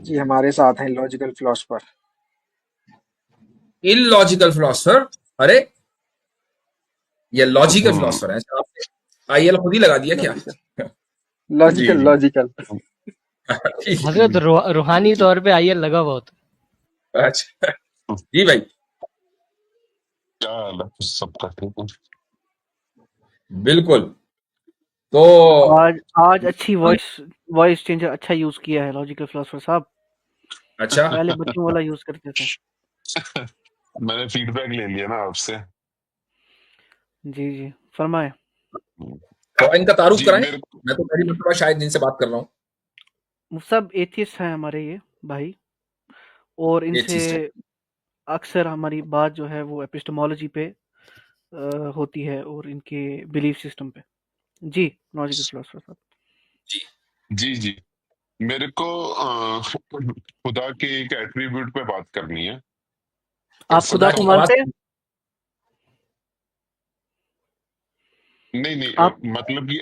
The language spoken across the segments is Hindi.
जी हमारे साथ हैं लॉजिकल फिलोसफर। Illogical philosopher. अरे, ये लॉजिकल हम्म फिलोसफर है। अच्छा, आपने आईएल खुद ही लगा दिया क्या? लॉजिकल जी लॉजिकल जी लॉजिकल। ठीक है। हजरत रूहानी तौर पे आईएल लगा हुआ होता अच्छा जी भाई, क्या हाल है सबका? ठीक है। बिल्कुल। तो आज आज अच्छी वॉइस वॉइस चेंजर अच्छा यूज किया है लॉजिकल फिलोसफर साहब। अच्छा, पहले बच्चों वाला यूज करते थे। मैंने फीडबैक ले लिया ना आपसे। जी जी, फरमाए। तो इनका तारुफ जी कराएं। मेरे मैं तो पहली मरतबा शायद इनसे बात कर रहा हूँ। सब एथियस्ट हैं हमारे ये भाई, और ये इनसे चीज है। अक्सर हमारी बात जो है वो एपिस्टेमोलॉजी पे होती है और इनके बिलीफ सिस्टम पे। जी, लॉजिकल फिलोसफर साहब। जी, जी जी मेरे को खुदा के एक एट्रीब्यूट पे बात करनी है। कर आप खुदा खुदा सकता को की हूँ? आवाज। मानते हैं? नहीं नहीं, आप मतलब कि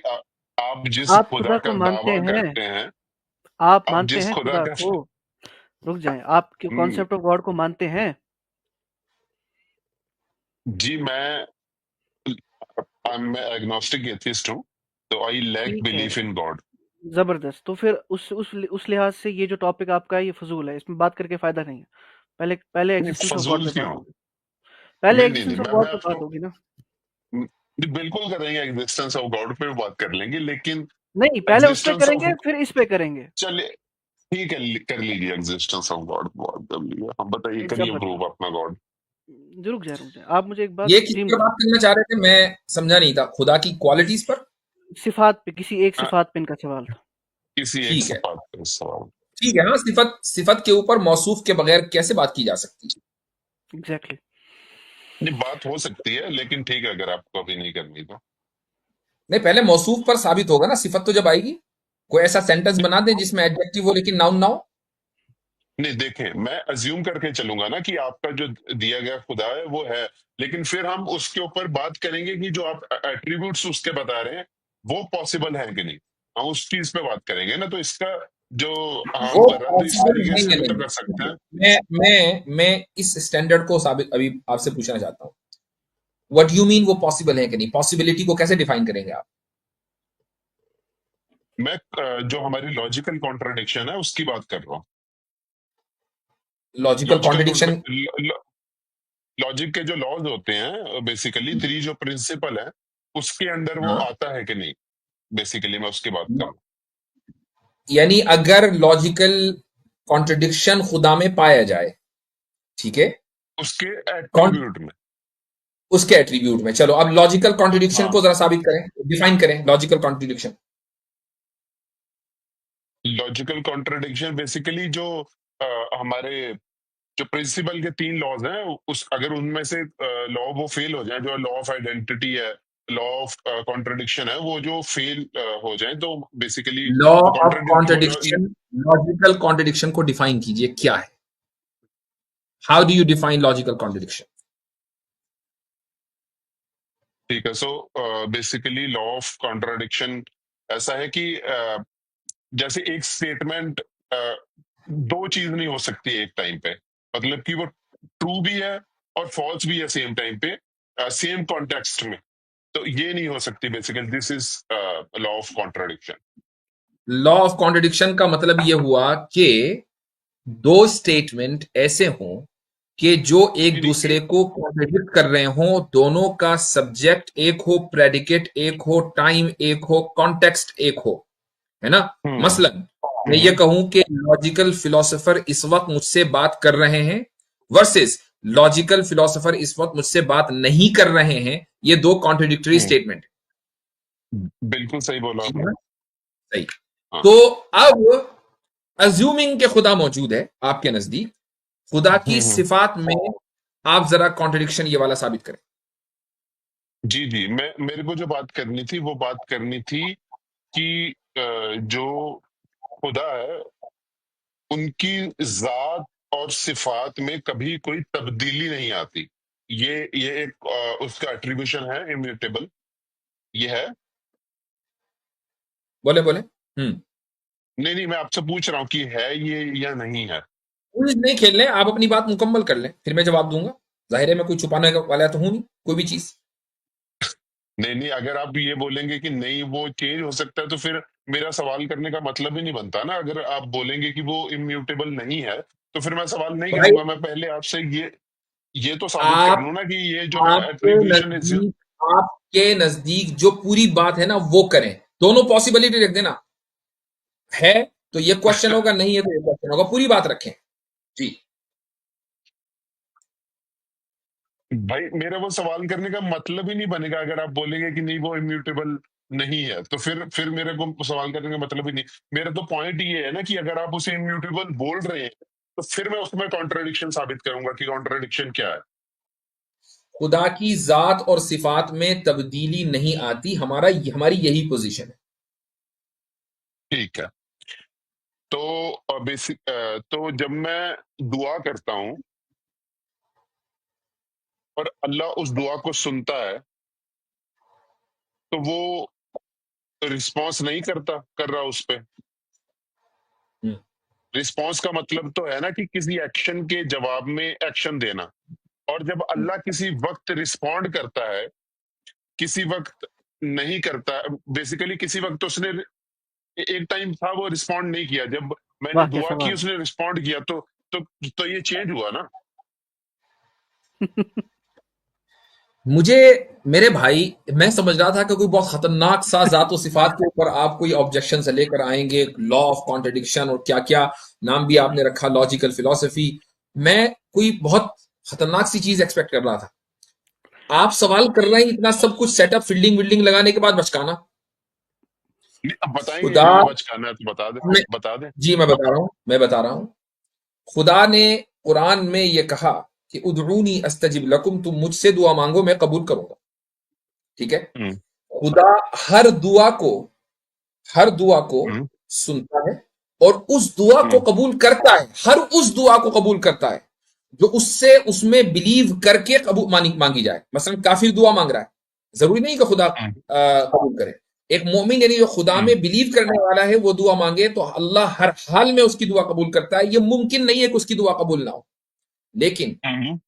आप जिस आप खुदा खुदा को का मानते दावा हैं? करते हैं, आप आप मानते जिस हैं खुदा खुदा का को? रुक जाएं, आप हम्म, कॉन्सेप्ट ऑफ गॉड को मानते हैं? जी मैं एग्नोस्टिक एथिस्ट हूँ, तो आई लैक ठीक है, बिलीफ इन गॉड। जबरदस्त। तो फिर उस लिहाज से ये जो टॉपिक आपका है ये फजूल है, इसमें बात करके फायदा नहीं है। पहले पहले एग्जिस्टेंस ऑफ गॉड फजूल पे बात क्यों? होगी। पहले नहीं नहीं नहीं, एग्जिस्टेंस ऑफ मैं गॉड पे आपको बात होगी ना। जी, बिल्कुल करेंगे, एग्जिस्टेंस ऑफ गॉड पे भी बात कर लेंगे, लेकिन नहीं, पहले उस पे एग्जिस्टेंस करेंगे ऑफ, फिर इस पे करेंगे। चलिए ठीक है, कर लीजिए, एग्जिस्टेंस ऑफ गॉड बात कर लीजिए। हम बताइए, करिए जबरदस्त। प्रूव अपना गॉड। रुक जाए, आप मुझे एक बात ये किस यकीन पर बात करें। करना चाह रहे थे? मैं समझा नहीं था। खुदा की क्वालिटीज पर? सिफात पे, किसी एक सिफात पे इनका सवाल था। किसी एक ठीक है, सपाट पर सवाल। ठीक है। हाँ, सिफत सिफत के ऊपर मौसूफ के बगैर कैसे बात की जा सकती है? एग्जैक्टली। नहीं, बात हो सकती है, लेकिन ठीक है, अगर आपको अभी नहीं करनी तो। नहीं, पहले मौसूफ पर साबित होगा ना, सिफत तो जब आएगी। कोई ऐसा सेंटेंस बना दें जिसमें एडजेक्टिव हो लेकिन नाउन ना हो। नहीं, देखें, मैं अज्यूम करके चलूंगा ना कि आपका जो दिया गया खुदा है वो है, लेकिन फिर हम उसके ऊपर बात करेंगे कि जो आप एट्रीब्यूट्स उसके बता रहे हैं वो पॉसिबल है कि नहीं। हम उस चीज पे बात करेंगे ना, तो इसका जो हम वो रद्द इस पॉसिबल तरीके है से या भी तो नहीं? कर सकते हैं। मैं इस स्टैंडर्ड को साबित अभी आपसे पूछना चाहता हूँ। व्हाट यू मीन वो पॉसिबल है कि नहीं? पॉसिबिलिटी को कैसे डिफाइन करेंगे आप? मैं जो हमारी लॉजिकल कॉन्ट्रडिक्शन है उसकी बात कर रहा हूँ। Logical logical contradiction. लॉजिक के जो लॉज होते हैं, बेसिकली थ्री जो प्रिंसिपल है, उसके अंडर वो हाँ, आता है कि नहीं, बेसिकली मैं उसकी बात कर रहा यानी अगर लॉजिकल कॉन्ट्रडिक्शन खुदा में पाया जाए, ठीक है, हूँ उसके कौन एट्रीब्यूट में। उसके एट्रीब्यूट में। चलो, अब लॉजिकल कॉन्ट्रडिक्शन हाँ, को जरा साबित करें, डिफाइन करें logical contradiction. Logical contradiction basically जो हमारे जो प्रिंसिपल के तीन लॉज हैं, उस अगर उनमें से लॉ वो फेल हो जाए, जो लॉ ऑफ आइडेंटिटी है, लॉ ऑफ कॉन्ट्रडिक्शन है, वो जो फेल हो जाए, तो बेसिकली लॉ वो ऑफ कॉन्ट्रडिक्ट वो जो। कॉन्ट्रडिक्शन, लॉजिकल कॉन्ट्रडिक्शन को डिफाइन कीजिए, क्या है? How do you define logical contradiction? ठीक है, so basically law of contradiction ऐसा है कि जैसे एक स्टेटमेंट, दो चीज नहीं हो सकती एक टाइम पे, मतलब कि वो ट्रू भी है और फॉल्स भी है सेम टाइम पे, सेम कॉन्टेक्स्ट में, तो ये नहीं हो सकती। Basically this is law of contradiction. Law of contradiction का मतलब यह हुआ कि दो स्टेटमेंट ऐसे हों कि जो एक दूसरे को कॉन्ट्रडिक्ट कर रहे हों, दोनों का सब्जेक्ट एक हो, प्रेडिकेट एक हो, टाइम एक हो, कॉन्टेक्स्ट एक हो, है ना? हम्म मसलन मैं ये हम्म कहूं कि लॉजिकल फिलोसोफर इस वक्त मुझसे बात कर रहे हैं, वर्सेस लॉजिकल फिलोसोफर इस वक्त मुझसे बात नहीं कर रहे हैं, ये दो कॉन्ट्रडिक्टरी हम्म, स्टेटमेंट बिल्कुल सही बोला आपने। है। सही। हाँ। तो अब अज्यूमिंग के खुदा मौजूद है आपके नजदीक, खुदा की हम्म। सिफात में आप जरा कॉन्ट्रडिक्शन ये वाला साबित करें। जी जी, मैं मेरे को जो बात करनी थी वो बात करनी थी कि जो खुदा है उनकी जात और सिफात में कभी कोई तब्दीली नहीं आती। ये एक उसका एट्रीब्यूशन है, इम्यूटेबल, ये है। बोले बोले। हम्म। नहीं नहीं, मैं आपसे पूछ रहा हूँ कि है ये या नहीं है। क्विज नहीं खेल लें, आप अपनी बात मुकम्मल कर लें, फिर मैं जवाब दूंगा। जाहिर है मैं कोई छुपाने वाला तो हूं नहीं कोई भी चीज। नहीं नहीं, अगर आप ये बोलेंगे कि नहीं वो चेंज हो सकता है तो फिर मेरा सवाल करने का मतलब ही नहीं बनता ना। अगर आप बोलेंगे कि वो इम्यूटेबल नहीं है तो फिर मैं सवाल नहीं भाई करूंगा। मैं पहले आपसे ये तो साबित कर आप लूं ना कि ये जो है आपके एट्रीब्यूशन इज। नजदीक आपके नजदीक जो पूरी बात है ना वो करें, दोनों पॉसिबिलिटी रख देना। है तो ये क्वेश्चन होगा, नहीं है तो ये क्वेश्चन होगा, पूरी बात रखें जी। भाई मेरा वो सवाल करने का मतलब ही नहीं बनेगा अगर आप बोलेंगे कि नहीं वो इम्यूटेबल नहीं है, तो फिर मेरे को सवाल करने का मतलब ही नहीं। मेरा तो पॉइंट ये है ना कि अगर आप उसे इम्यूटेबल बोल रहे हैं तो फिर मैं उसमें कॉन्ट्रडिक्शन साबित करूंगा कि कॉन्ट्रडिक्शन क्या है। खुदा की जात और सिफात में तब्दीली नहीं आती, हमारी यही पोजीशन है। ठीक है। तो बेसिक तो जब मैं दुआ करता हूं और अल्लाह उस दुआ को सुनता है तो वो रिस्पॉन्स नहीं कर रहा उस पे। हम्म, रिस्पॉन्स का मतलब तो है ना कि किसी एक्शन के जवाब में एक्शन देना। और जब हम्म, अल्लाह किसी वक्त रिस्पॉन्ड करता है, किसी वक्त नहीं करता। बेसिकली किसी वक्त उसने एक टाइम था वो रिस्पॉन्ड नहीं किया, जब मैंने वाह क्या दुआ की सवाल। उसने रिस्पॉन्ड किया तो ये चेंज हुआ ना। मुझे मेरे भाई, मैं समझ रहा था कि कोई बहुत खतरनाक सा जात और सिफात के ऊपर आप कोई ऑब्जेक्शन से लेकर आएंगे, लॉ ऑफ कॉन्ट्रडिक्शन और क्या क्या नाम भी आपने रखा, लॉजिकल फिलोसफी। मैं कोई बहुत खतरनाक सी चीज एक्सपेक्ट कर रहा था। आप सवाल कर रहे हैं इतना सब कुछ सेटअप फील्डिंग विल्डिंग लगाने के बाद बचकाना। नहीं, अब बताएंगे खुदा क्यों बचकाना है तो में बता दे। जी मैं बता रहा हूं। खुदा ने कुरान में ये कहा कि उदऊनी अस्तजिब लकुम, तुम मुझसे दुआ मांगो मैं कबूल करूंगा। ठीक है। हम्म खुदा हर दुआ को हम्म सुनता है और उस दुआ को हम्म कबूल करता है, हर उस दुआ को कबूल करता है जो उससे उसमें बिलीव करके कबूल मांगी जाए। मसलन काफिर दुआ मांग रहा है, जरूरी नहीं कि खुदा हम्म कबूल करे। एक मोमिन यानी जो खुदा हम्म में बिलीव करने वाला है वो दुआ मांगे तो अल्लाह हर हाल में उसकी दुआ कबूल करता है। ये मुमकिन नहीं है कि उसकी दुआ कबूल ना हो। लेकिन हम्म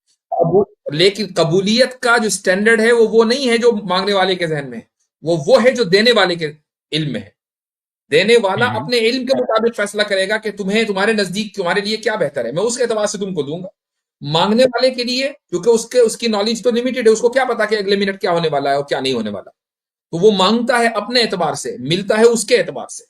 लेकिन कबूलियत का जो स्टैंडर्ड है वो नहीं है जो मांगने वाले के जहन में है, वो है जो देने वाले के इल्म में है। देने वाला हम्म अपने इल्म के मुताबिक फैसला करेगा कि तुम्हें तुम्हारे नजदीक तुम्हारे लिए क्या बेहतर है, मैं उसके एतबार से तुमको दूंगा। मांगने वाले के लिए क्योंकि उसकी नॉलेज तो लिमिटेड है, उसको क्या पता कि अगले मिनट क्या होने वाला है और क्या नहीं होने वाला। तो वो मांगता है अपने एतबार से, मिलता है उसके एतबार से।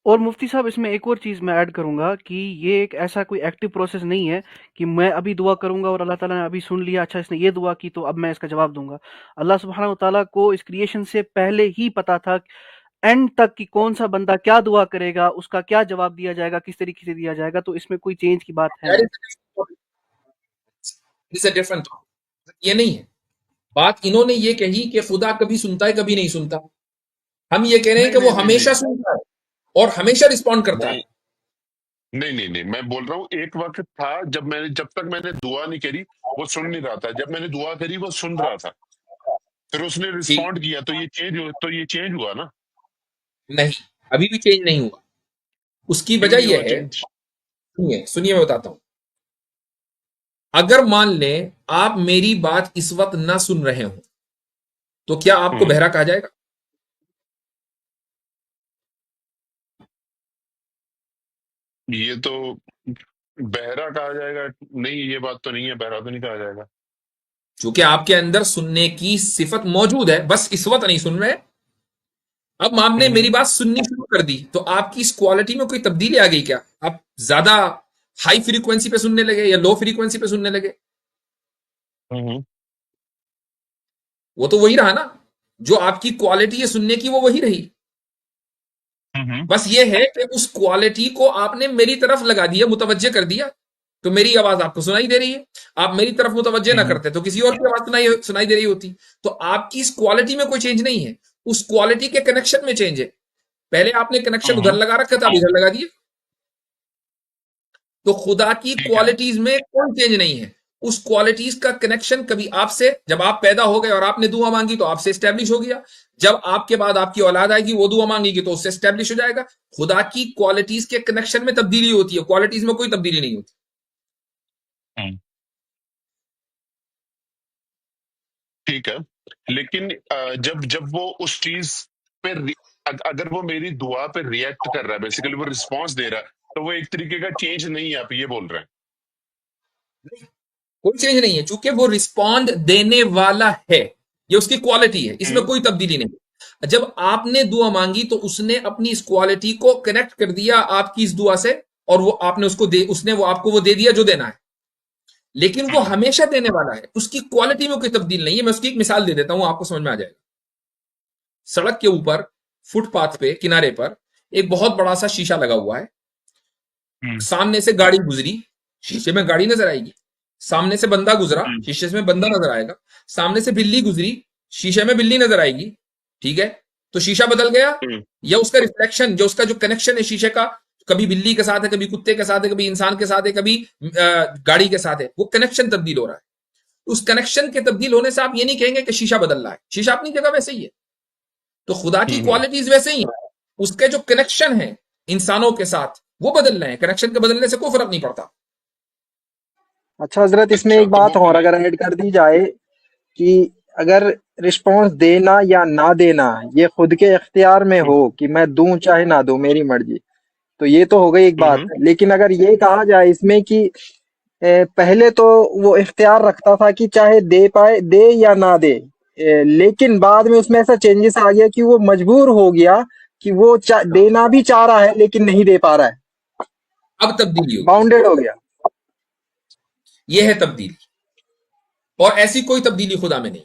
और मुफ्ती साहब इसमें एक और चीज़ मैं ऐड करूँगा कि ये एक ऐसा कोई एक्टिव प्रोसेस नहीं है कि मैं अभी दुआ करूँगा और अल्लाह ताला ने अभी सुन लिया, अच्छा इसने ये दुआ की तो अब मैं इसका जवाब दूँगा। अल्लाह सुब्हानहू व तआला को इस क्रिएशन से पहले ही पता था एंड तक कि कौन-सा बंदा क्या दुआ करेगा, उसका क्या जवाब दिया जाएगा, किस तरीके से दिया जाएगा, तो इसमें कोई चेंज की बात है नहीं। डिफरेंट, ये नहीं है बात। इन्होंने ये कही कि खुदा कभी सुनता है कभी नहीं सुनता। हम ये कह रहे हैं नहीं कि वो नहीं नहीं नहीं हमेशा सुनता है और हमेशा रिस्पॉन्ड करता है। नहीं नहीं नहीं नहीं, मैं बोल रहा हूँ एक वक्त था जब तक मैंने दुआ नहीं करी वो सुन नहीं रहा था, जब मैंने दुआ करी वो सुन रहा था, फिर उसने ठीक, रिस्पॉन्ड किया तो ये चेंज हुआ ना। नहीं, अभी भी चेंज नहीं हुआ। उसकी क्यों वजह नहीं हुआ यह है, चेंज? सुनिए सुनिए मैं बताता हूं। अगर मान लें आप मेरी बात इस वक्त ना सुन रहे हो तो क्या आपको हम्म बहरा कहा जाएगा? ये तो बहरा कहा जाएगा? नहीं, ये बात तो नहीं है, बहरा तो नहीं कहा जाएगा। क्योंकि आपके अंदर सुनने की सिफत मौजूद है, बस इस वक्त नहीं सुन रहे। अब आपने मेरी हम्म बात सुननी शुरू कर दी तो आपकी इस क्वालिटी में कोई तब्दीली आ गई क्या? आप ज्यादा हाई फ्रीक्वेंसी पे सुनने लगे या लो फ्रीक्वेंसी पे सुनने लगे? हम्म वो तो वही रहा ना, जो आपकी क्वालिटी है सुनने की वो वही रही। हम्म बस ये है कि उस क्वालिटी को आपने मेरी तरफ लगा दिया, मुतवज्जे कर दिया, तो मेरी आवाज आपको सुनाई दे रही है। आप मेरी तरफ मुतवज्जे ना हम्म करते तो किसी और की आवाज सुनाई दे रही होती। तो आपकी इस क्वालिटी में कोई चेंज नहीं है, उस क्वालिटी के कनेक्शन में चेंज है। पहले आपने कनेक्शन उधर हम्म लगा रखा था, अब इधर लगा दिया। तो खुदा की ठीक है। क्वालिटीज में कोई चेंज नहीं है। उस क्वालिटीज का कनेक्शन कभी आपसे, जब आप पैदा हो गए और आपने दुआ मांगी तो आपसे स्टैब्लिश हो गया, जब आपके बाद आपकी औलाद आएगी वो दुआ मांगेगी तो उससे स्टैब्लिश हो जाएगा। खुदा की क्वालिटीज के कनेक्शन में तब्दीली होती है, क्वालिटीज में कोई तब्दीली नहीं होती। हम्म, ठीक है। लेकिन जब जब वो उस चीज पे अगर वो मेरी दुआ पे रिएक्ट कर रहा है, बेसिकली वो रिस्पॉन्स दे रहा है, तो वो एक तरीके का चेंज नहीं है, आप ये बोल रहे हैं? कोई चेंज नहीं है, चूंकि वो रिस्पॉन्ड देने वाला है, ये उसकी क्वालिटी है, इसमें हम्म, कोई तब्दीली नहीं है। जब आपने दुआ मांगी तो उसने अपनी इस क्वालिटी को कनेक्ट कर दिया आपकी इस दुआ से, और वो आपने उसको दे, उसने वो आपको वो दे दिया जो देना है। लेकिन वो हमेशा देने वाला है, उसकी क्वालिटी में कोई तब्दील नहीं है। मैं उसकी एक मिसाल दे देता हूं, आपको समझ में आ जाएगा। सड़क के ऊपर फुटपाथ पे किनारे पर एक बहुत बड़ा सा शीशा लगा हुआ है। हम्म, सामने से गाड़ी गुजरी, शीशे में गाड़ी नजर आएगी। सामने से बंदा गुजरा, हम्म, शीशे में बंदा नजर आएगा। सामने से बिल्ली गुजरी, शीशे में बिल्ली नजर आएगी। ठीक है, तो शीशा बदल गया, हम्म, या उसका रिफ्लेक्शन, जो उसका जो कनेक्शन है शीशे का, कभी बिल्ली के साथ है, कभी कुत्ते के साथ है, कभी इंसान के साथ है, कभी गाड़ी के साथ है, वो कनेक्शन तब्दील हो रहा है। उस कनेक्शन के तब्दील होने से आप ये नहीं कहेंगे कि शीशा बदल रहा है, शीशा अपनी जगह वैसे ही है। तो खुदा की हम्म, क्वालिटीज वैसे ही है, उसके जो कनेक्शन है इंसानों के साथ वो बदल रहे हैं, कनेक्शन के बदलने से कोई फर्क नहीं पड़ता। अच्छा हजरत, इसमें अच्छा, एक तो बात वो और अगर ऐड कर दी जाए कि अगर रिस्पॉन्स देना या ना देना ये खुद के इख्तियार में हो कि मैं दूं चाहे ना दूं, मेरी मर्जी, तो ये तो हो गई एक बात। हम्म, लेकिन अगर ये कहा जाए इसमें कि पहले तो वो इख्तियार रखता था कि चाहे दे पाए, दे या ना दे, लेकिन बाद में उसमें ऐसा चेंजेस आ गया कि वो मजबूर हो गया कि वो देना भी चाह रहा है लेकिन नहीं दे पा रहा है, अब तब्दीली होगी, बाउंडेड हो गया। यह है तब्दीली, और ऐसी कोई तब्दीली खुदा में नहीं।